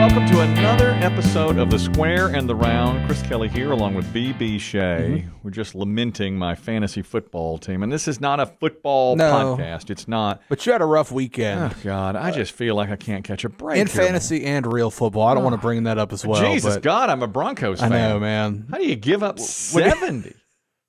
welcome to another episode of The Square and the Round. Chris Kelly here along with B.B. Shea. We're just lamenting my fantasy football team. And this is not a football podcast. It's not. But you had a rough weekend. Oh, God. I just feel like I can't catch a break. In fantasy and real football. I don't want to bring that up as well. Jesus, God, I'm a Broncos fan. I know, man. How do you give up 70?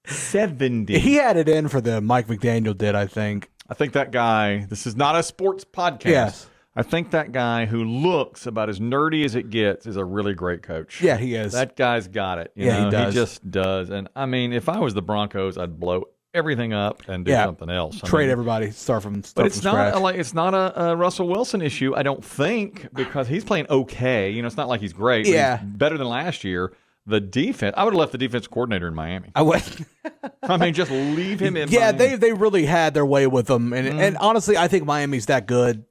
70. He had it in for them. Mike McDaniel did, I think. I think that guy, this is not a sports podcast. Yes. I think that guy who looks about as nerdy as it gets is a really great coach. Yeah, he is. That guy's got it. He does. He just does. And, I mean, if I was the Broncos, I'd blow everything up and do something else. Trade everybody. Start from But it's scratch. it's not a Russell Wilson issue, I don't think, because he's playing okay. You know, it's not like he's great. Yeah. He's better than last year. The defense, I would have left the defense coordinator in Miami. I would. I mean, just leave him in Yeah, Miami. they really had their way with them. And honestly, I think Miami's that good.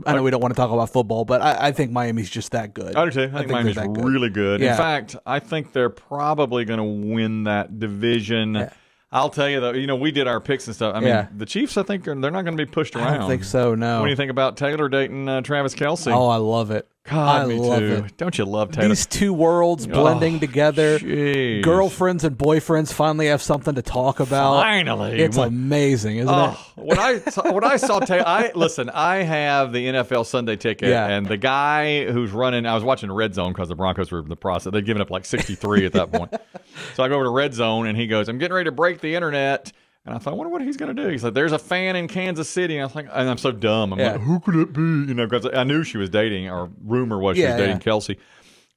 I know we don't want to talk about football, but I think Miami's just that good. I do too. I think Miami's really good. Yeah. In fact, I think they're probably going to win that division. Yeah. I'll tell you, though, you know, we did our picks and stuff. I mean, the Chiefs, I think, they're not going to be pushed around. I don't think so, no. What do you think about Taylor dating Travis Kelce? Oh, I love it. God, I me love too. it. Don't you love Taylor? These two worlds blending together. Geez. Girlfriends and boyfriends finally have something to talk about. Finally. It's amazing, isn't it? When I saw Taylor, I have the NFL Sunday ticket, and the guy who's running, I was watching Red Zone because the Broncos were in the process. They'd given up like 63 at that point. So I go over to Red Zone, and he goes, I'm getting ready to break the internet. And I thought, I wonder what he's going to do. He's like, there's a fan in Kansas City. And I was like, and I'm so dumb. I'm like, who could it be? You know, because I knew she was dating, or rumor was she was dating Kelce.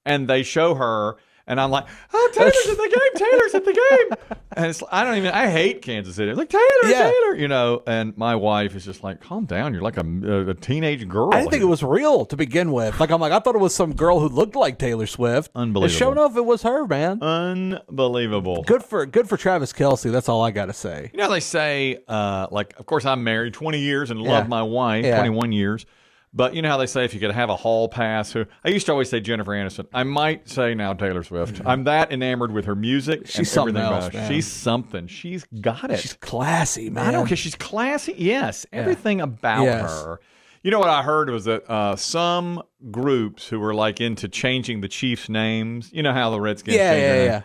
And they show her, and I'm like, oh, Taylor's at the game. Taylor's at the game. And I hate Kansas City. I'm like, Taylor, you know. And my wife is just like, calm down. You're like a teenage girl. I didn't think it was real to begin with. I thought it was some girl who looked like Taylor Swift. Unbelievable. And sure enough, it was her, man. Unbelievable. Good for Travis Kelce. That's all I got to say. You know, they say, of course, I'm married 20 years and love my wife, 21 years. But you know how they say if you could have a hall pass, I used to always say Jennifer Aniston. I might say now Taylor Swift. I'm that enamored with her music. She's something else, man. She's something. She's got it. She's classy, man. I don't care. She's classy. Yes. Everything about her. You know what I heard was that some groups who were like into changing the Chiefs' names, you know how the Redskins change their names,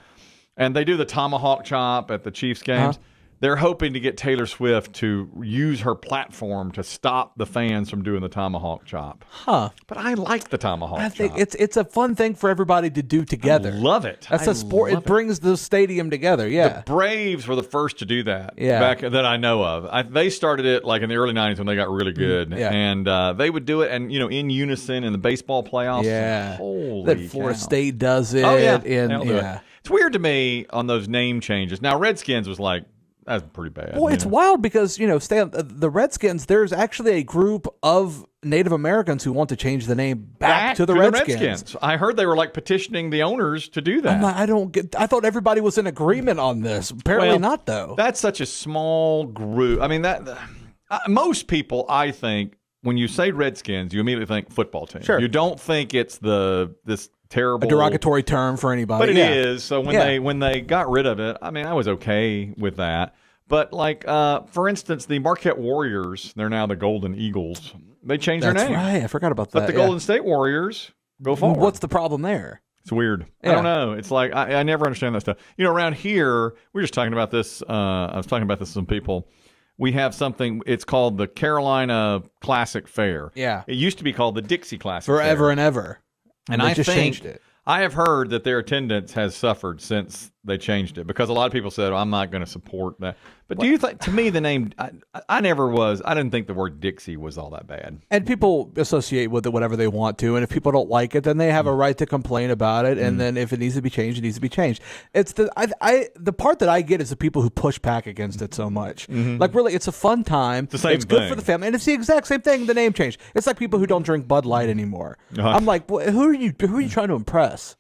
and they do the tomahawk chop at the Chiefs games. They're hoping to get Taylor Swift to use her platform to stop the fans from doing the tomahawk chop. But I like the tomahawk chop. I think it's a fun thing for everybody to do together. I love it. That's a sport. It brings the stadium together. Yeah. The Braves were the first to do that back that I know of. They started it like in the early 90s when they got really good. And they would do it and, you know, in unison in the baseball playoffs. Yeah. Holy That Florida State does it. Oh, yeah. And, It's weird to me on those name changes. Now, Redskins was like, that's pretty bad. Boy, it's wild because, you know, the Redskins, there's actually a group of Native Americans who want to change the name back to the Redskins. I heard they were like petitioning the owners to do that. I thought everybody was in agreement on this. Apparently not, though. That's such a small group. I mean, most people, I think, when you say Redskins, you immediately think football team. Sure. You don't think it's this terrible, a derogatory term for anybody. But it is. So when they got rid of it, I mean, I was okay with that. But like, for instance, the Marquette Warriors, they're now the Golden Eagles. They changed their name. That's right. I forgot about that. But the Golden State Warriors go forward. What's the problem there? It's weird. I don't know. It's like, I never understand that stuff. You know, around here, we were just talking about this. I was talking about this with some people. We have something, it's called the Carolina Classic Fair. Yeah. It used to be called the Dixie Classic Fair. Forever and ever. And I just changed it. I have heard that their attendance has suffered since they changed it because a lot of people said, I'm not going to support that. But do you think, to me, the name, I didn't think the word Dixie was all that bad. And people associate with it whatever they want to. And if people don't like it, then they have a right to complain about it. And then if it needs to be changed, it needs to be changed. It's the part that I get is the people who push back against it so much. Like, really, it's a fun time. It's the same It's good thing for the family. And it's the exact same thing, the name change. It's like people who don't drink Bud Light anymore. I'm like, who are you trying to impress?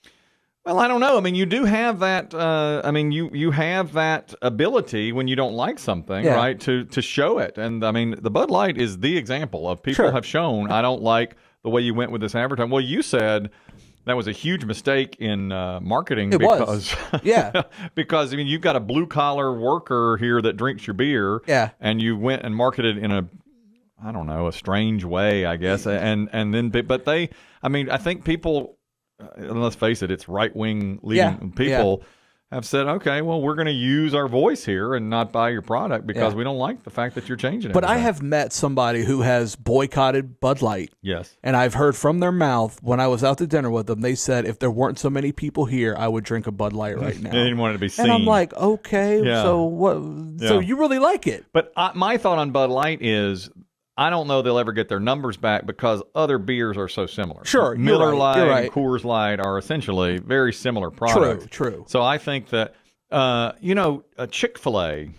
Well, I don't know. I mean, you do have that. You have that ability when you don't like something, right? To show it. And I mean, the Bud Light is the example of people have shown, I don't like the way you went with this advertising. Well, you said that was a huge mistake in marketing. Was. Yeah. Because, I mean, you've got a blue collar worker here that drinks your beer. Yeah. And you went and marketed in a I don't know, a strange way, I guess. And then, but they, I mean, I think people, let's face it, it's right-wing leading people have said, okay, well, we're going to use our voice here and not buy your product because we don't like the fact that you're changing it. But I have met somebody who has boycotted Bud Light. Yes. And I've heard from their mouth when I was out to dinner with them, they said if there weren't so many people here, I would drink a Bud Light right now. They didn't want it to be seen. And I'm like, okay, so what? So you really like it? But my thought on Bud Light is, I don't know they'll ever get their numbers back because other beers are so similar. Sure, Miller Lite and Coors Light are essentially very similar products. True. So I think that, a Chick-fil-A,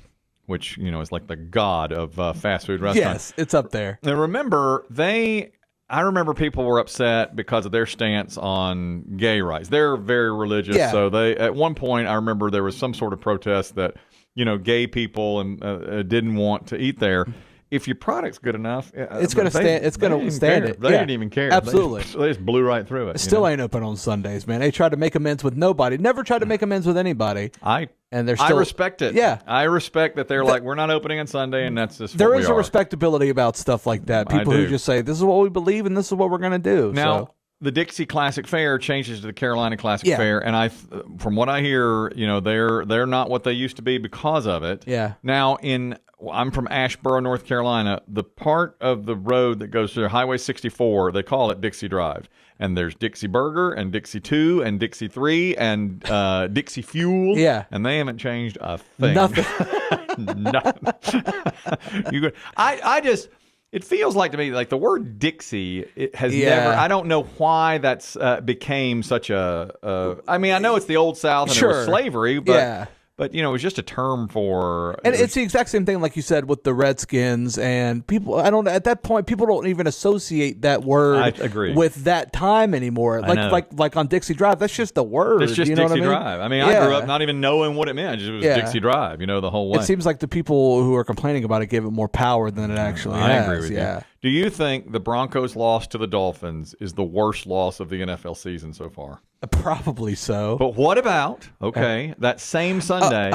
which, is like the god of fast food restaurants. Yes, it's up there. And remember, I remember people were upset because of their stance on gay rights. They're very religious. Yeah. So at one point, I remember there was some sort of protest that, gay people didn't want to eat there. If your product's good enough, it's going to stand. It's going to stand it. They didn't even care. Absolutely, they just blew right through it. Still ain't open on Sundays, man. They tried to make amends with nobody. Never tried to make amends with anybody. I respect it. Yeah, I respect that they're like, we're not opening on Sunday, and that's just there what is we a are. Respectability about stuff like that. People who just say, "This is what we believe, and this is what we're going to do." Now, the Dixie Classic Fair changes to the Carolina Classic Fair, and from what I hear, they're not what they used to be because of it. Yeah. Now, I'm from Asheboro, North Carolina. The part of the road that goes through Highway 64, they call it Dixie Drive. And there's Dixie Burger and Dixie 2 and Dixie 3 and Dixie Fuel. Yeah. And they haven't changed a thing. Nothing. Nothing. It feels like to me like the word Dixie has never. I don't know why that's became such a. I mean, I know it's the Old South and it was slavery, but But, you know, it was just a term for... And it's the exact same thing, like you said, with the Redskins. And people, at that point, people don't even associate that word with that time anymore. Like on Dixie Drive, that's just the word. It's just Dixie Drive. I mean, I grew up not even knowing what it meant. It was Dixie Drive, you know, the whole way. It seems like the people who are complaining about it give it more power than it actually has. I agree with you. Do you think the Broncos' loss to the Dolphins is the worst loss of the NFL season so far? Probably so. But what about, that same Sunday,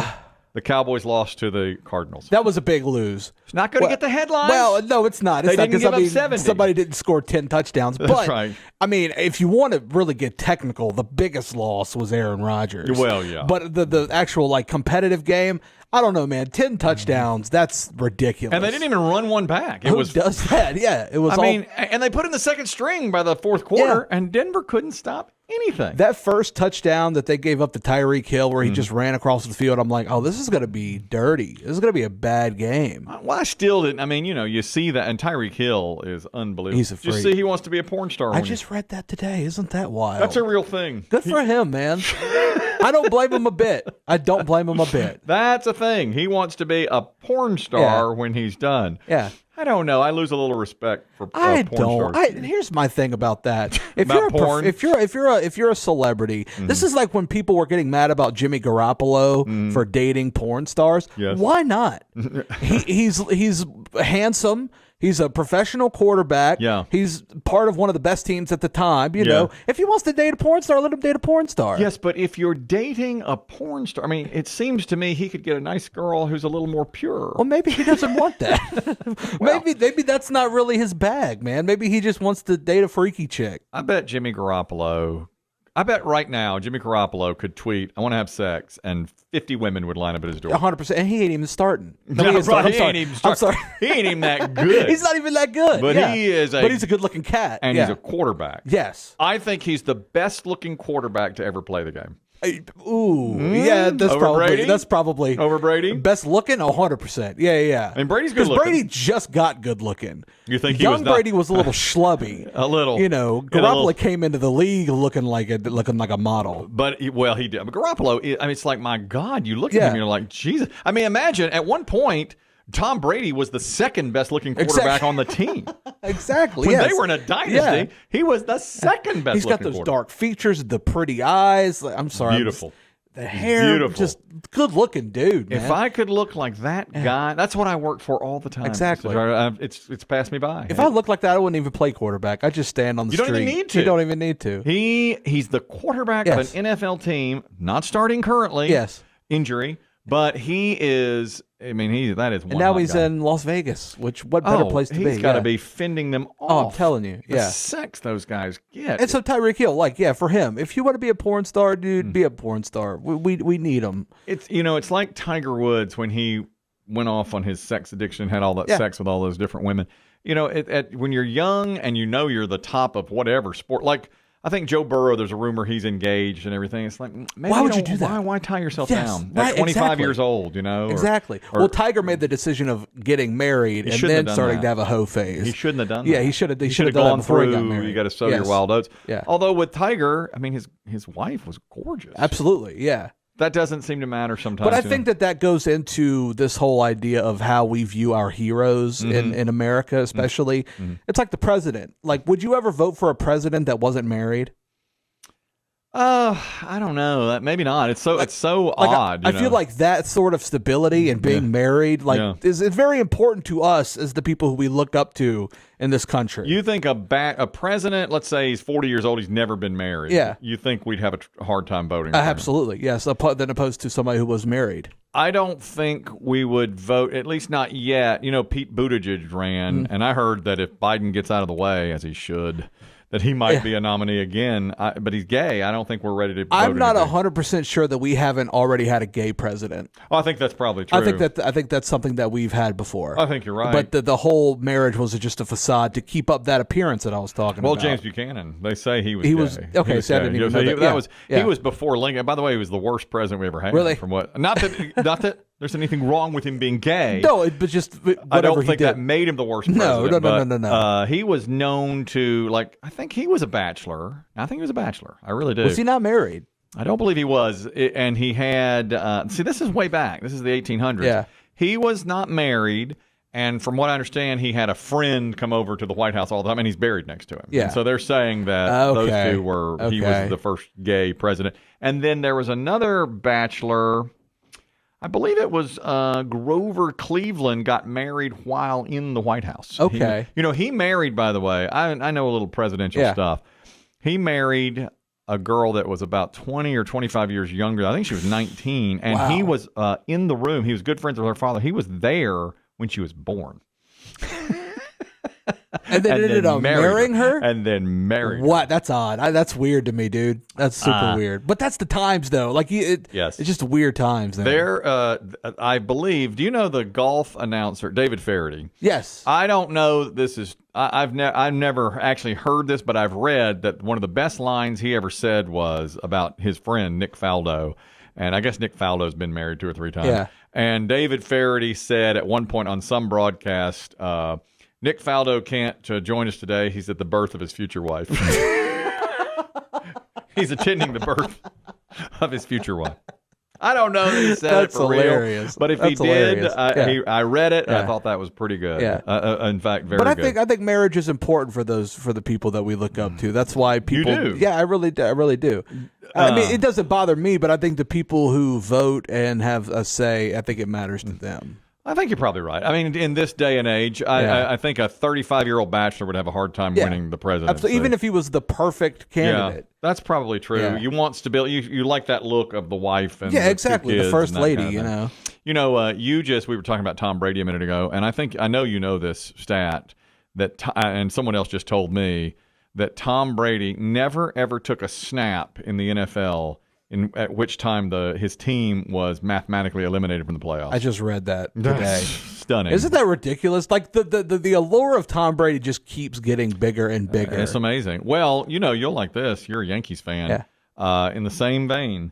the Cowboys lost to the Cardinals? That was a big lose. It's not going to get the headlines. Well, no, it's not. They didn't give up 70. Somebody didn't score 10 touchdowns. But, that's right. I mean, if you want to really get technical, the biggest loss was Aaron Rodgers. Well, yeah. But the actual, competitive game, I don't know, man. 10 touchdowns, that's ridiculous. And they didn't even run one back. Who does that? Yeah, it was and they put in the second string by the fourth quarter, and Denver couldn't stop anything. That first touchdown that they gave up to Tyreek Hill where he just ran across the field, I'm like, oh, this is going to be dirty. This is going to be a bad game. Well, I still didn't. I mean, you know, you see that, and Tyreek Hill is unbelievable. He's a freak. You see he wants to be a porn star. I just read that today. Isn't that wild? That's a real thing. Good for him, man. I don't blame him a bit. That's a thing. He wants to be a porn star when he's done. Yeah. I don't know. I lose a little respect for porn stars. Here's my thing about that. If you're a celebrity, this is like when people were getting mad about Jimmy Garoppolo for dating porn stars. Yes. Why not? He's handsome. He's a professional quarterback. Yeah. He's part of one of the best teams at the time. You know, if he wants to date a porn star, let him date a porn star. Yes, but if you're dating a porn star, I mean, it seems to me he could get a nice girl who's a little more pure. Well, maybe he doesn't want that. Maybe that's not really his bag, man. Maybe he just wants to date a freaky chick. I bet right now Jimmy Garoppolo could tweet, "I want to have sex," and 50 women would line up at his door. 100%. And he ain't even starting. I'm sorry. He ain't even that good. He's not even that good. But he is But he's a good-looking cat. And he's a quarterback. Yes. I think he's the best-looking quarterback to ever play the game. Yeah, that's probably over Brady. Best looking, 100%. Yeah. And Brady's good looking. Because Brady just got good looking. You think Brady was a little schlubby, a little. You know, Garoppolo came into the league looking like a model. But he did. But Garoppolo, I mean, it's like, my God, you look at him, and you're like, Jesus. I mean, imagine at one point, Tom Brady was the second best looking quarterback on the team. Exactly. When they were in a dynasty, he was the second best. He's got those dark features, the pretty eyes. I'm sorry. Beautiful. The hair. Beautiful. Just good looking dude, man. If I could look like that guy, that's what I work for all the time. Exactly. It's passed me by. If I looked like that, I wouldn't even play quarterback. I just stand on the street. You don't even need to. You don't even need to. He's the quarterback of an NFL team, not starting currently. Yes. Injury. But he is. I mean, that is one. And now hot he's guy. in Las Vegas, which what better place to be? He's got to be fending them off. Oh, I'm telling you, the sex those guys get. And so Tyreek Hill, for him, if you want to be a porn star, dude, be a porn star. We need him. It's like Tiger Woods when he went off on his sex addiction, had all that sex with all those different women. When you're young and you're the top of whatever sport, like. I think Joe Burrow, there's a rumor he's engaged and everything. It's like, maybe why would you do that? Why tie yourself Yes, down right, at 25 exactly. years old, Exactly. Well, Tiger made the decision of getting married and then starting to have a hoe phase. He shouldn't have done that. Yeah, he should have done gone that before through, he got married. You got to sow your wild oats. Yeah. Although with Tiger, I mean, his wife was gorgeous. Absolutely, yeah. That doesn't seem to matter sometimes. But I think that goes into this whole idea of how we view our heroes in America, especially. Mm-hmm. It's like the president. Like, would you ever vote for a president that wasn't married? I don't know. Maybe not. It's so odd. I feel like that sort of stability and being married, is very important to us as the people who we look up to in this country. You think a president, let's say he's 40 years old, he's never been married. Yeah. You think we'd have a hard time voting? Absolutely, yes. Than opposed to somebody who was married. I don't think we would vote, at least not yet. Pete Buttigieg ran, and I heard that if Biden gets out of the way, as he should, that he might be a nominee again, but he's gay. I don't think we're ready to vote. I'm not 100% sure that we haven't already had a gay president. Oh, I think that's probably true. I think that's something that we've had before. I think you're right. But the whole marriage was just a facade to keep up that appearance that I was talking about. Well, James Buchanan, they say he was gay. Okay, he was so I didn't even know that. He was before Lincoln. By the way, he was the worst president we ever had. Really? From what? Not that there's anything wrong with him being gay. No, but just I don't think that made him the worst president. No. He was known to, I think he was a bachelor. I think he was a bachelor. I really do. Was he not married? I don't believe he was. And he had, this is way back. This is the 1800s. Yeah. He was not married. And from what I understand, he had a friend come over to the White House all the time, and he's buried next to him. Yeah. And so they're saying that those two were, he was the first gay president. And then there was another bachelor, I believe it was Grover Cleveland, got married while in the White House. Okay. He married, by the way, I know a little presidential stuff. He married a girl that was about 20 or 25 years younger. I think she was 19. And he was in the room. He was good friends with her father. He was there when she was born. And then ended up marrying her? And then married her. What? That's odd. That's weird to me, dude. That's super weird. But that's the times, though. Yes. It's just weird times. I believe, do you know the golf announcer, David Faraday? Yes. I don't know this is, I've never actually heard this, but I've read that one of the best lines he ever said was about his friend, Nick Faldo. And I guess Nick Faldo's been married 2 or 3 times. Yeah. And David Faraday said at one point on some broadcast, Nick Faldo can't join us today. He's at the birth of his future wife. He's attending the birth of his future wife. I don't know that he said it for hilarious. real, but if he did, I read it and I thought that was pretty good. Yeah. In fact, very good. But I think marriage is important for the people that we look up to. That's why people. You do? Yeah, I really do. I mean, it doesn't bother me, but I think the people who vote and have a say, I think it matters to them. I think you're probably right. I mean, in this day and age, I think a 35-year-old bachelor would have a hard time winning the presidency. Absolutely. Even if he was the perfect candidate. Yeah, that's probably true. Yeah. You want stability. You like that look of the wife and exactly. The first lady, we were talking about Tom Brady a minute ago, and I know you know this stat, and someone else just told me that Tom Brady never, ever took a snap in the NFL at which time his team was mathematically eliminated from the playoffs. I just read that today. Stunning. Isn't that ridiculous? Like the allure of Tom Brady just keeps getting bigger and bigger. It's amazing. Well, you'll like this. You're a Yankees fan. Yeah. In the same vein,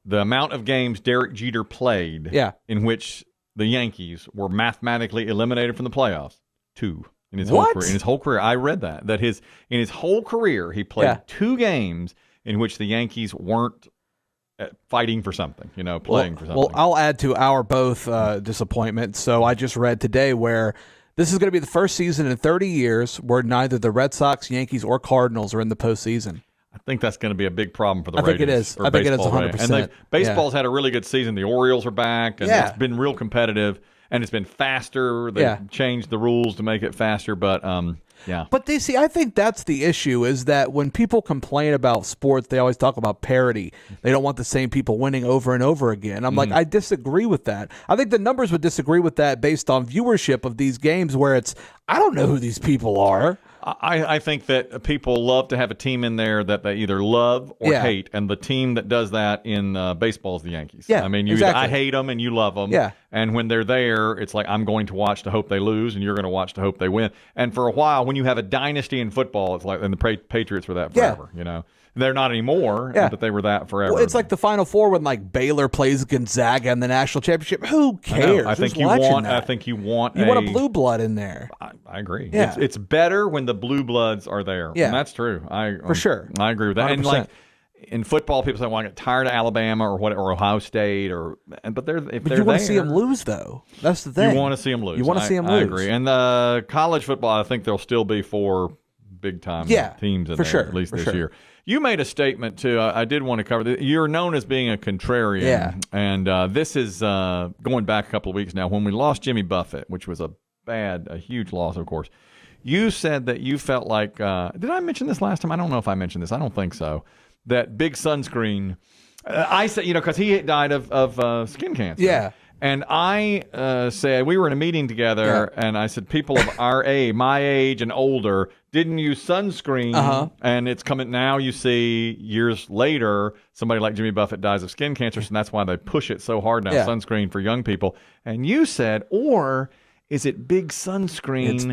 the amount of games Derek Jeter played in which the Yankees were mathematically eliminated from the playoffs, 2. In his whole career. I read that in his whole career he played 2 games in which the Yankees weren't fighting for something, playing for something. Well, I'll add to our both disappointment. So I just read today where this is going to be the first season in 30 years where neither the Red Sox, Yankees, or Cardinals are in the postseason. I think that's going to be a big problem for the ratings. I think it is 100%. And baseball's had a really good season. The Orioles are back, and it's been real competitive, and it's been faster. They've changed the rules to make it faster, but Yeah. But I think that's the issue, is that when people complain about sports, they always talk about parity. They don't want the same people winning over and over again. I'm like, I disagree with that. I think the numbers would disagree with that based on viewership of these games, where I don't know who these people are. I think that people love to have a team in there that they either love or hate, and the team that does that in baseball is the Yankees. Yeah, I mean, exactly. I hate them and you love them. Yeah. And when they're there, it's like I'm going to watch to hope they lose, and you're going to watch to hope they win. And for a while, when you have a dynasty in football, it's like, and the Patriots were that forever. You know, they're not anymore, but they were that forever. Well, it's like the Final Four when like Baylor plays Gonzaga in the national championship. Who cares? I think you want a blue blood in there. I agree. Yeah. It's better when the blue bloods are there. Yeah. And that's true. For sure. I agree with that. 100%. And like in football, people say, "Well, I get tired of Alabama or Ohio State," but you want to see them lose, though. That's the thing. You want to see them lose. You want to see them lose. I agree. And college football, I think there'll still be 4 big time teams in there, at least this year. You made a statement too. I did want to cover this. You're known as being a contrarian. Yeah. And this is going back a couple of weeks now when we lost Jimmy Buffett, which was a huge loss, of course. You said that you felt like, did I mention this last time? I don't know if I mentioned this. I don't think so. That big sunscreen. I said, because he died of skin cancer. Yeah. And I said, we were in a meeting together, and I said, people of my age and older, didn't use sunscreen, and it's coming now. You see, years later, somebody like Jimmy Buffett dies of skin cancer, and that's why they push it so hard now, sunscreen for young people. And you said, or is it big sunscreen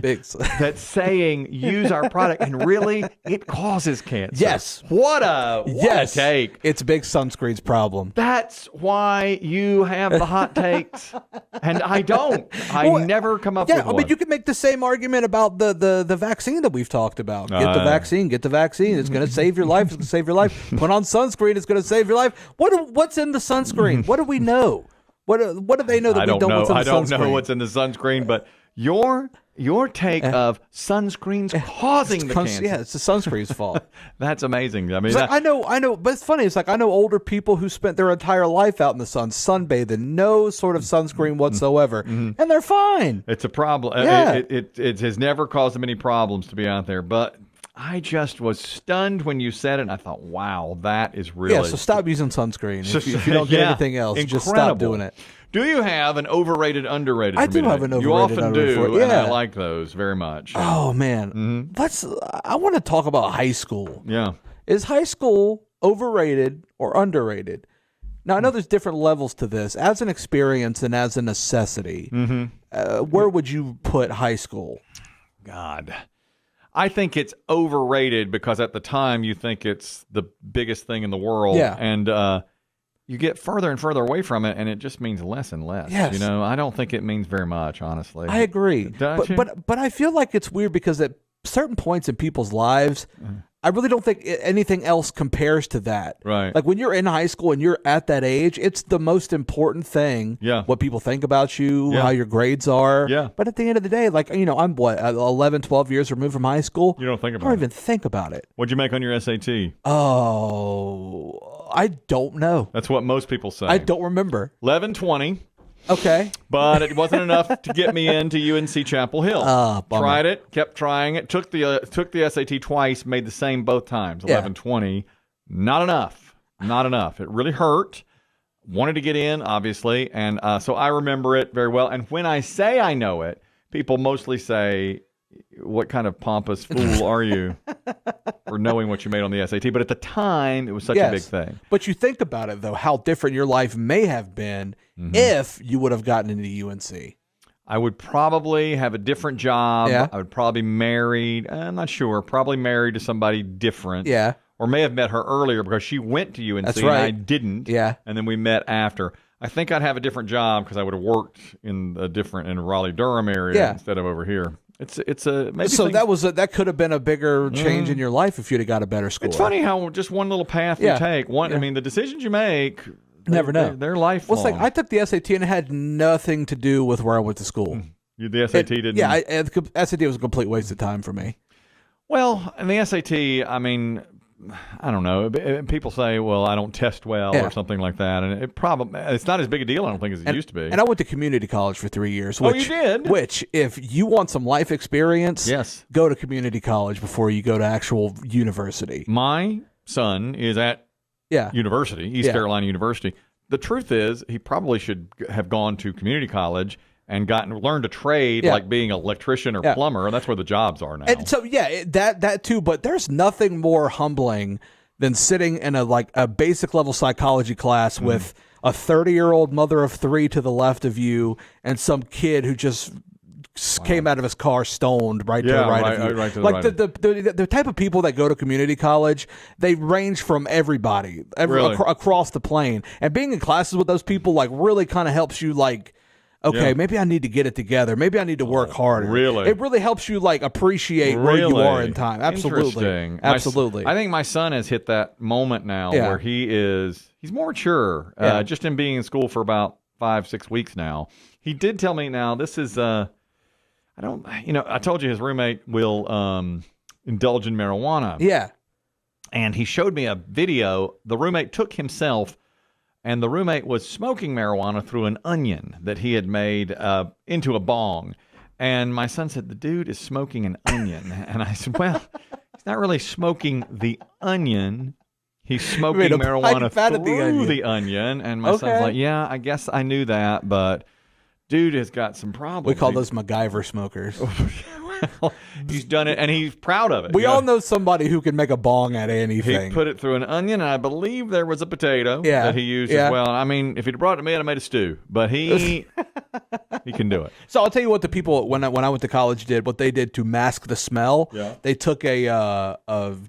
that's saying use our product, and really it causes cancer? Yes. What a take. It's big sunscreen's problem. That's why you have the hot takes, and I don't. I never come up with one. I mean, you can make the same argument about the vaccine that we've talked about. Get the vaccine. It's going to save your life. It's going to save your life. Put on sunscreen. It's going to save your life. What's in the sunscreen? What do we know? What do they know that we don't know what's in the sunscreen? I don't know what's in the sunscreen, but your take of sunscreens causing the cancer. Yeah, it's the sunscreen's fault. That's amazing. I mean, I know, but it's funny. It's like I know older people who spent their entire life out in the sun, sunbathing, no sort of sunscreen whatsoever, and they're fine. It's a problem. Yeah. It has never caused them any problems to be out there, but I just was stunned when you said it, and I thought, wow, that is really... Yeah, so stop using sunscreen. If you don't get anything else, just stop doing it. Do you have an overrated, underrated? I do have an overrated, you often underrated. do, and I like those very much. Oh, man. I want to talk about high school. Yeah. Is high school overrated or underrated? Now, I know there's different levels to this. As an experience and as a necessity, where would you put high school? God, I think it's overrated because at the time you think it's the biggest thing in the world. Yeah. And you get further and further away from it, and it just means less and less. Yes. I don't think it means very much, honestly. I agree. But I feel like it's weird because at certain points in people's lives, I really don't think anything else compares to that. Right. Like when you're in high school and you're at that age, it's the most important thing. Yeah. What people think about you, how your grades are. Yeah. But at the end of the day, like, I'm 11, 12 years removed from high school. You don't think about it. I don't even think about it. What'd you make on your SAT? Oh, I don't know. That's what most people say. I don't remember. 1120. Okay. But it wasn't enough to get me into UNC Chapel Hill. Tried it, kept trying it, took the SAT twice, made the same both times, 1120. Not enough. It really hurt. Wanted to get in, obviously, and so I remember it very well. And when I say I know it, people mostly say, what kind of pompous fool are you for knowing what you made on the SAT? But at the time, it was such a big thing. But you think about it, though, how different your life may have been if you would have gotten into UNC. I would probably have a different job. Yeah. I would probably be married. I'm not sure. Probably married to somebody different. Yeah. Or may have met her earlier because she went to UNC That's right. and I didn't. Yeah. And then we met after. I think I'd have a different job because I would have worked in Raleigh-Durham area instead of over here. It's a maybe. So that could have been a bigger change in your life if you'd have got a better score. It's funny how just one little path you take. I mean, the decisions you make. Never know. They're lifelong. Well, it's like I took the SAT and it had nothing to do with where I went to school. The SAT didn't. Yeah, the SAT was a complete waste of time for me. Well, and the SAT, I mean, I don't know. People say, well, I don't test well or something like that. And it's not as big a deal, I don't think, as it used to be. And I went to community college for 3 years. Which, you did? Which, if you want some life experience, go to community college before you go to actual university. My son is at university, East Carolina University. The truth is, he probably should have gone to community college and learned a trade like being an electrician or plumber. That's where the jobs are now. And so, that too. But there's nothing more humbling than sitting in a basic level psychology class with a 30-year-old mother of 3 to the left of you and some kid who just came out of his car stoned right to the right of you. Right to the like right. the type of people that go to community college, they range from everybody across the plane. And being in classes with those people really kind of helps you okay, maybe I need to get it together. Maybe I need to work harder. Really? It really helps you appreciate where you are in time. Absolutely. Interesting. Absolutely. I think my son has hit that moment now where he's more mature. Just in being in school for about 5-6 weeks now. He did tell me now this is I told you his roommate will indulge in marijuana. Yeah. And he showed me a video. The roommate took himself, and the roommate was smoking marijuana through an onion that he had made into a bong. And my son said, the dude is smoking an onion. And I said, well, he's not really smoking the onion. He's smoking marijuana through the onion. And my son's like, yeah, I guess I knew that, but dude has got some problems. We call those MacGyver smokers. Well, he's done it, and he's proud of it. We all know somebody who can make a bong out of anything. He put it through an onion, and I believe there was a potato that he used as well. I mean, if he'd brought it to me, I'd have made a stew. But he can do it. So I'll tell you what the people, when I went to college, did. What they did to mask the smell, they took a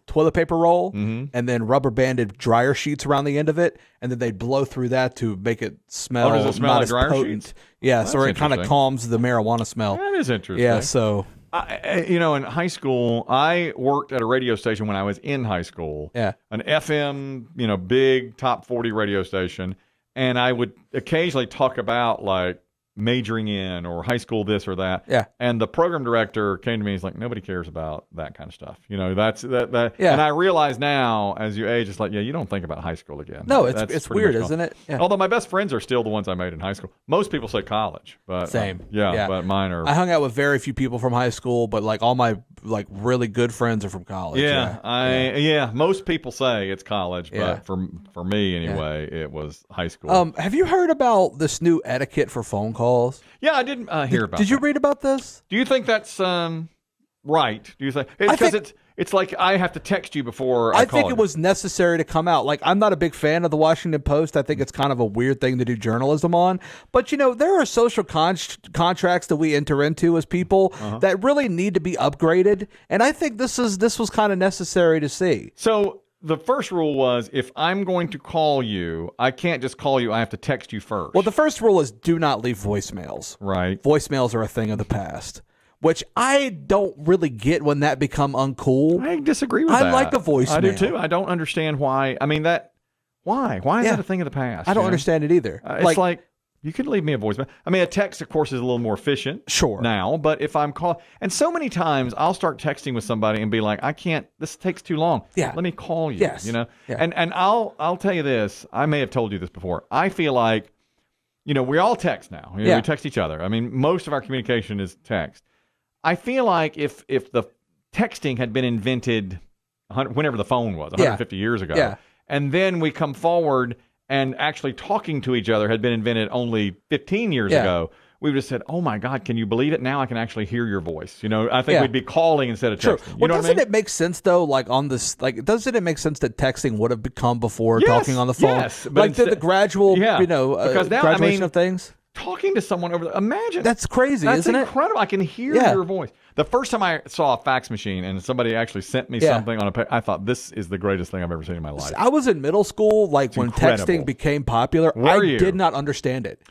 toilet paper roll and then rubber banded dryer sheets around the end of it, and then they'd blow through that to make it smell, does it smell not like as dryer potent. sheets? Yeah, so it kind of calms the marijuana smell. That is interesting. Yeah, so... in high school, I worked at a radio station when I was in high school. Yeah. An FM, big top 40 radio station. And I would occasionally talk about majoring in or high school this or that. Yeah. And the program director came to me. He's like, nobody cares about that kind of stuff. That's that. Yeah. And I realize now, as you age, it's you don't think about high school again. No, it's weird, isn't it? Yeah. Although my best friends are still the ones I made in high school. Most people say college, but same. But mine are. I hung out with very few people from high school, but all my really good friends are from college. Most people say it's college, but for me anyway, it was high school. Have you heard about this new etiquette for phone calls? Yeah, I did hear about. Did you read about this? Do you think that's right? Do you think it's like I have to text you before I call think it was necessary to come out. I'm not a big fan of the Washington Post. I think it's kind of a weird thing to do journalism on. But there are social contracts that we enter into as people that really need to be upgraded, and I think this was kind of necessary to see. So the first rule was, if I'm going to call you, I can't just call you. I have to text you first. Well, the first rule is do not leave voicemails. Right. Voicemails are a thing of the past, which I don't really get when that become uncool. I disagree with that. I like a voicemail. I do too. I don't understand why. I mean, why? Why is that a thing of the past? I don't understand it either. It's you can leave me a voicemail. I mean, a text, of course, is a little more efficient now, but if I'm calling, and so many times I'll start texting with somebody and be like, I can't, this takes too long. Yeah. Let me call you. Yes. Yeah. And I'll tell you this, I may have told you this before. I feel like, we all text now. We text each other. I mean, most of our communication is text. I feel like if the texting had been invented whenever the phone was, 150 years ago, and then we come forward and actually talking to each other had been invented only 15 years ago, we would have said, oh, my God, can you believe it? Now I can actually hear your voice. I think we'd be calling instead of texting. Well, doesn't it make sense, though, on this, doesn't it make sense that texting would have become before talking on the phone? Yes. But the gradual, because now, graduation of things? Talking to someone over imagine. That's crazy, isn't it? That's incredible. I can hear your voice. The first time I saw a fax machine and somebody actually sent me something on I thought, this is the greatest thing I've ever seen in my life. I was in middle school, when texting became popular. I did not understand it.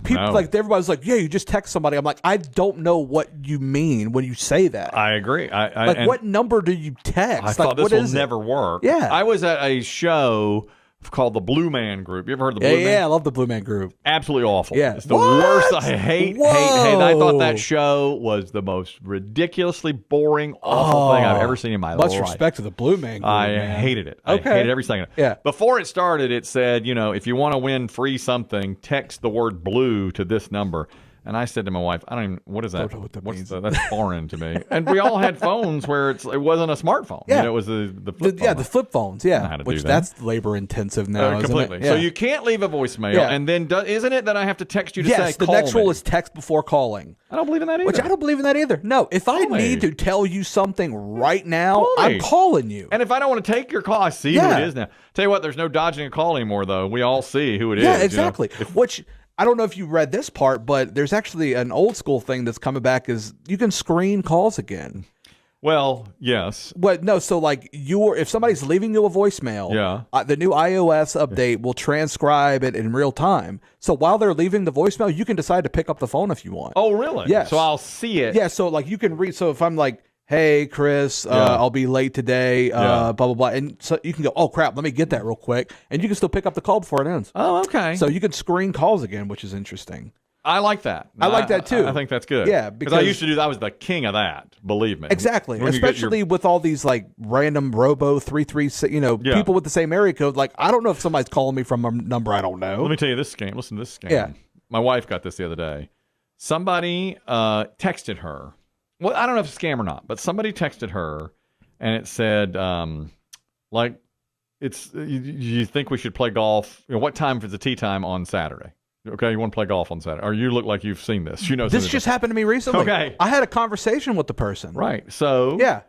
People, everybody's like, yeah, you just text somebody. I'm like, I don't know what you mean when you say that. I agree. What number do you text? I thought this will never work. Yeah. I was at a show called the Blue Man Group. You ever heard of the Blue Man? Yeah, I love the Blue Man Group. Absolutely awful. Yeah. It's the worst. I hate. I thought that show was the most ridiculously boring, awful thing I've ever seen in my life. Much respect to the Blue Man Group. I hated it. I hated every second of it. Yeah. Before it started, it said, if you want to win free something, text the word blue to this number. And I said to my wife, I don't even, what is that? Don't know what that means. That's foreign to me. And we all had phones where it wasn't a smartphone. Yeah. It was the flip phone. Yeah, the flip phones. Yeah. I know how to Which do that. that's labor intensive now, isn't completely. it? So Yeah. you can't leave a voicemail. Yeah. And then, isn't it that I have to text you to say, the call next me? rule is text before calling. I don't believe in that either. Which I don't believe in that either. No, if I need to tell you something right now, I'm calling you. And if I don't want to take your call, I see who it is now. Tell you what, there's no dodging a call anymore, though. We all see who it is. Yeah, exactly. Which I don't know if you read this part, but there's actually an old school thing that's coming back is you can screen calls again. Well, yes. But no, so like if somebody's leaving you a voicemail, the new iOS update will transcribe it in real time. So while they're leaving the voicemail, you can decide to pick up the phone if you want. Oh, really? Yes. So I'll see it. Yeah, so like you can read. So if I'm like, hey, Chris, I'll be late today, blah, blah, blah. And so you can go, oh, crap, let me get that real quick. And you can still pick up the call before it ends. Oh, okay. So you can screen calls again, which is interesting. I like that. I like that, too. I think that's good. Yeah, because I used to do that. I was the king of that, believe me. Exactly. Especially with all these like random Robo 336, people with the same area code. Like, I don't know if somebody's calling me from a number I don't know. Let me tell you this scam. Listen to this scam. Yeah. My wife got this the other day. Somebody texted her. Well, I don't know if it's a scam or not, but somebody texted her and it said, you think we should play golf? What time is the tee time on Saturday? Okay, you want to play golf on Saturday. Or you look like you've seen this. This just happened to me recently. Okay. I had a conversation with the person. Right. So, yeah.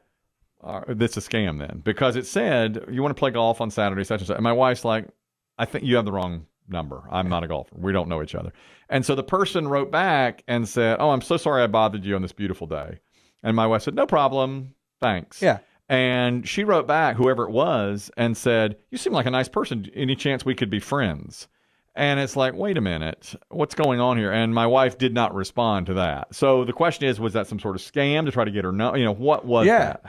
This is a scam then. Because it said, you want to play golf on Saturday, such and such. And my wife's like, I think you have the wrong number. I'm not a golfer. We don't know each other. And so the person wrote back and said, oh, I'm so sorry I bothered you on this beautiful day. And my wife said, no problem. Thanks. Yeah. And she wrote back, whoever it was, and said, you seem like a nice person. Any chance we could be friends? And it's like, wait a minute, what's going on here? And my wife did not respond to that. So the question is, was that some sort of scam to try to get her? What was that?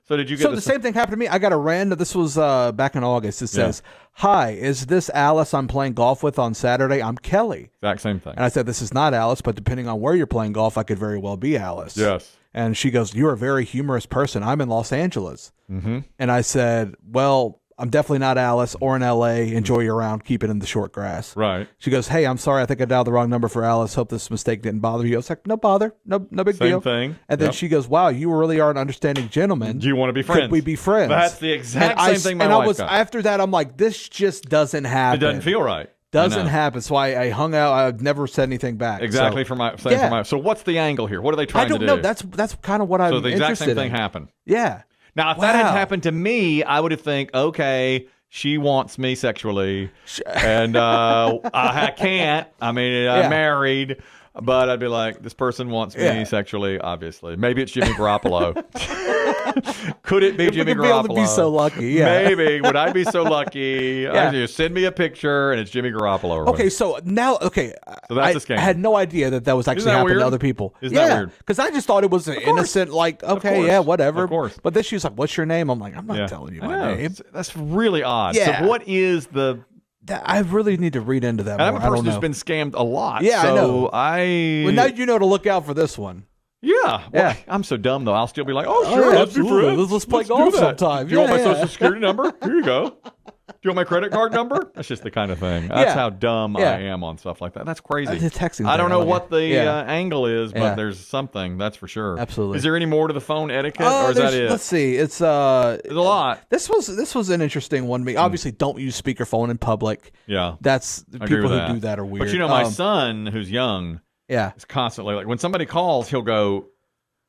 So did you get? So the same thing happened to me. I got a random. This was back in August. It says, "Hi, is this Alice I'm playing golf with on Saturday? I'm Kelly." Exact same thing. And I said, "This is not Alice, but depending on where you're playing golf, I could very well be Alice." Yes. And she goes, "You're a very humorous person. I'm in Los Angeles." Mm-hmm. And I said, "Well, I'm definitely not Alice or in L.A. Enjoy your round. Keep it in the short grass." Right. She goes, "Hey, I'm sorry. I think I dialed the wrong number for Alice. Hope this mistake didn't bother you." I was like, "No bother. No big deal." Same thing. And then she goes, "Wow, you really are an understanding gentleman. Do you want to be friends? Could we be friends?" That's the exact same thing my wife got. After that, I'm like, this just doesn't happen. It doesn't feel right. Doesn't happen. So I hung out. I've never said anything back. Exactly. So, So what's the angle here? What are they trying to do? I don't know. That's kind of what I'm interested in. So the exact same thing happened. Yeah. Now, if that had happened to me, I would have think, okay, she wants me sexually, and I can't. I mean, I'm married, but I'd be like, this person wants me sexually, obviously. Maybe it's Jimmy Garoppolo. Could it be Jimmy Garoppolo? Be able to be so lucky, yeah. Maybe. Would I be so lucky? Just send me a picture, and it's Jimmy Garoppolo. Okay, so now, so that's a scam. I had no idea that was actually happening to other people. Isn't that weird? Because I just thought it was an innocent, like, okay, yeah, whatever. Of course. But then she was like, "What's your name?" I'm like, "I'm not telling you my name." That's really odd. Yeah. So what is the... I really need to read into that more. I'm a person who's been scammed a lot. Yeah, so I know. Well, now you know to look out for this one. Yeah. Well, I'm so dumb, though. I'll still be like, oh, sure, let's be friends. Let's play golf sometime. Do you want my social security number? Here you go. Do you want my credit card number? That's just the kind of thing. That's how dumb I am on stuff like that. That's crazy. The texting I don't know what the Yeah. angle is, but there's something, that's for sure. Absolutely. Is there any more to the phone etiquette, or is that it? Let's see. It's There's a lot. This was an interesting one to me. Obviously, don't use speakerphone in public. Yeah. That's people who do that are weird. But you know, my son, who's young, is constantly like, when somebody calls, he'll go,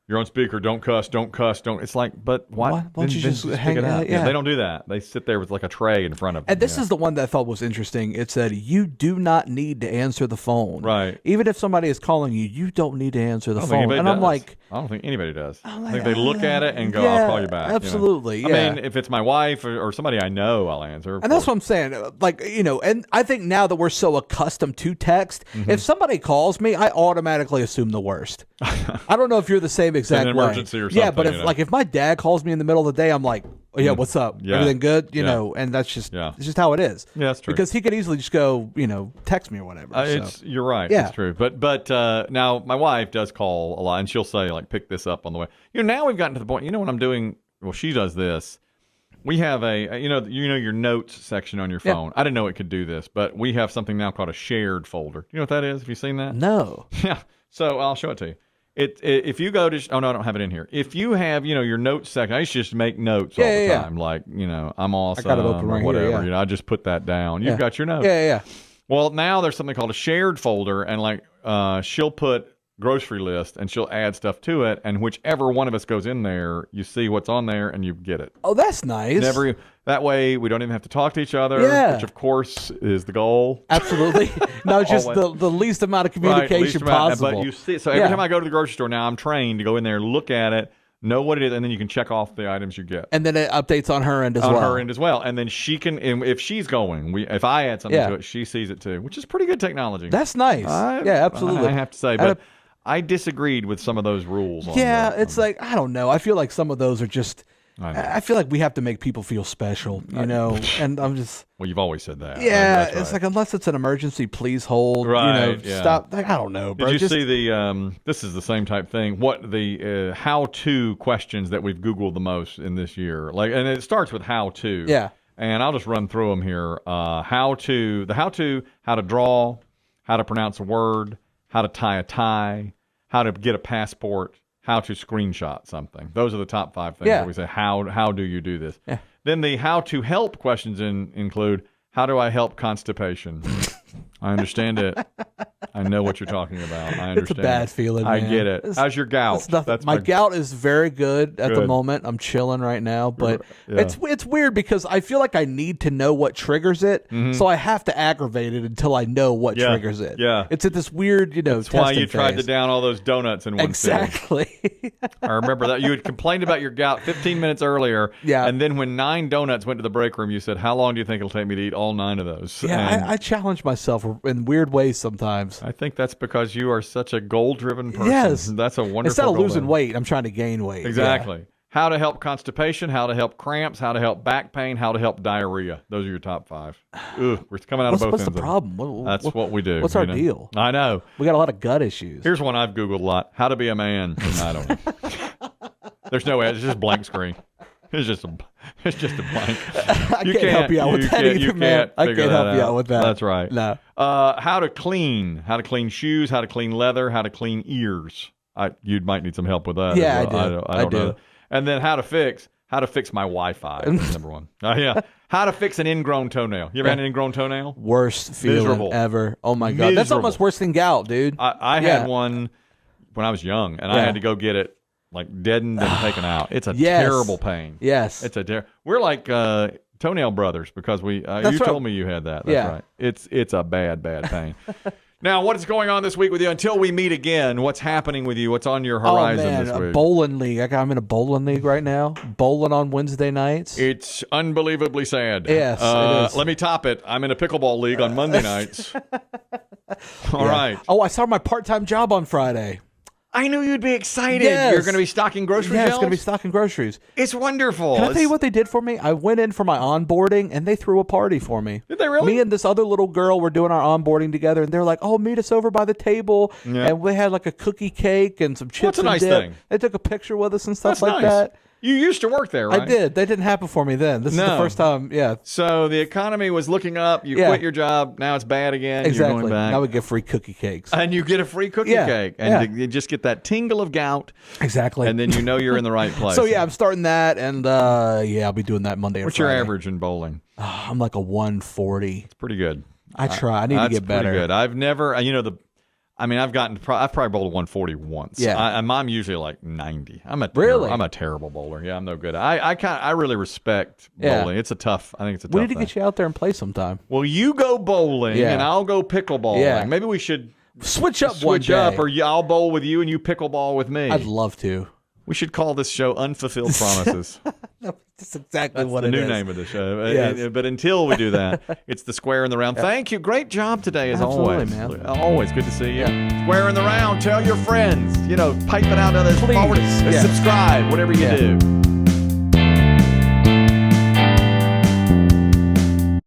"You're on speaker. Don't cuss. Don't cuss. Don't." It's like, but why? Why don't you just hang pick it up? out? Yeah. They don't do that. They sit there with like a tray in front of them. And this is the one that I thought was interesting. It said, "You do not need to answer the phone. Right. Even if somebody is calling you, you don't need to answer the phone." And I'm like, I don't think anybody does. I think they look at it and go, "I'll call you back." Absolutely. I mean, if it's my wife or somebody I know, I'll answer. And that's what I'm saying. Like, and I think now that we're so accustomed to text, if somebody calls me, I automatically assume the worst. I don't know if you're the same exact way. Emergency or something. Yeah, but if my dad calls me in the middle of the day, I'm like, oh, yeah, what's up? Yeah. Everything good? You Yeah. know, and that's just it's just how it is. Yeah, that's true. Because he could easily just go, text me or whatever. You're right. Yeah. It's true. But now my wife does call a lot, and she'll say, like, pick this up on the way. Now we've gotten to the point, when I'm doing, well, she does this. We have your notes section on your phone. Yeah. I didn't know it could do this, but we have something now called a shared folder. You know what that is? Have you seen that? No. Yeah. So I'll show it to you. If you go to, no, I don't have it in here. If you have, your notes section, I used to just make notes all the time. Like, I'm awesome. I got it open right or whatever. here, I just put that down. You've got your notes. Yeah. Well, now there's something called a shared folder, and like she'll put grocery list and she'll add stuff to it, and whichever one of us goes in there, you see what's on there and you get it. Oh, that's nice. That way we don't even have to talk to each other, which of course is the goal. Absolutely. No, just the least amount of communication possible. But you see, so every time I go to the grocery store now, I'm trained to go in there, look at it, know what it is, and then you can check off the items you get. And then it updates on her end as well. On her end as well. And then she can, if she's going, if I add something to it, she sees it too, which is pretty good technology. That's nice. Yeah, absolutely. I have to say, but I disagreed with some of those rules. It's like, I don't know. I feel like some of those are just, I feel like we have to make people feel special, and I'm just. Well, you've always said that. Yeah, it's like, unless it's an emergency, please hold. Right. Stop. Like, I don't know, bro. Did you see the? This is the same type thing. What the how-to questions that we've Googled the most in this year? Like, and it starts with how-to. Yeah. And I'll just run through them here. How to draw, how to pronounce a word, how to tie a tie, how to get a passport, how to screenshot something. Those are the top 5 things that we say, how do you do this? Yeah. Then the how to help questions include, how do I help constipation? I understand it. I know what you're talking about. I understand. It's a bad feeling, man. I get it. How's your gout? My gout is very good at the moment. I'm chilling right now, but it's weird because I feel like I need to know what triggers it, so I have to aggravate it until I know what triggers it. Yeah. It's at this weird, That's why you tried to down all those donuts in one Exactly. I remember that. You had complained about your gout 15 minutes earlier, and then when 9 donuts went to the break room, you said, how long do you think it'll take me to eat all 9 of those? Yeah, I challenge myself in weird ways sometimes. I think that's because you are such a goal-driven person. Yes. That's a wonderful Instead of goal losing weight, I'm trying to gain weight. Exactly. Yeah. How to help constipation, how to help cramps, how to help back pain, how to help diarrhea. Those are your top 5. Ugh, we're coming out of both ends. What's the problem? That's what we do. What's our deal? I know. We got a lot of gut issues. Here's one I've Googled a lot. How to be a man. I don't know. There's no way. It's just a blank screen. It's just a blank. I can't help you out with that either, man. I can't help you out with that. That's right. No. How to clean shoes, how to clean leather, how to clean ears. You might need some help with that. Yeah, well. I do. Know. And then how to fix my Wi-Fi. Number 1. Yeah. How to fix an ingrown toenail. You ever had an ingrown toenail? Worst feeling ever. Oh my God. That's almost worse than gout, dude. I had one when I was young, and I had to go get it like deadened and taken out. It's a terrible pain. Yes. We're like toenail brothers because you told me you had that. That's right. It's a bad pain. Now, what is going on this week with you? Until we meet again, what's happening with you? What's on your horizon this week? A bowling league. I'm in a bowling league right now. Bowling on Wednesday nights. It's unbelievably sad. Yes, it is. Let me top it. I'm in a pickleball league on Monday nights. All right. Oh, I started my part-time job on Friday. I knew you'd be excited. Yes. You're going to be stocking groceries. Yeah, it's going to be stocking groceries. It's wonderful. Can I tell you what they did for me? I went in for my onboarding, and they threw a party for me. Did they really? Me and this other little girl were doing our onboarding together, and they're like, "Oh, meet us over by the table." Yeah. And we had like a cookie cake and some chips. That's a nice thing. They took a picture with us and stuff like that. You used to work there, right? I did. That didn't happen for me then. This is the first time, So the economy was looking up. You quit your job. Now it's bad again. Exactly. You're going back. Now we get free cookie cakes. And you get a free cookie cake. And you just get that tingle of gout. Exactly. And then you know you're in the right place. So, I'm starting that. And, I'll be doing that Monday and What's Friday. your average in bowling? I'm like a 140. It's pretty good. I try. I need to get better. That's pretty good. I've never, I've probably bowled 140 once. Yeah. I'm usually like 90. I'm a terrible bowler. Yeah, I'm no good. I really respect bowling. I think it's a tough thing. We need to get you out there and play sometime. Well, you go bowling and I'll go pickleballing. Yeah. Maybe we should switch up one day. Or I'll bowl with you and you pickleball with me. I'd love to. We should call this show Unfulfilled Promises. That's exactly what it is. That's the new name of the show. Yes. But until we do that, it's the Square in the Round. Thank you. Great job today, as always. Man. Always good to see you. Square in the Round. Tell your friends. Pipe it out to others. Please. Subscribe, whatever you do.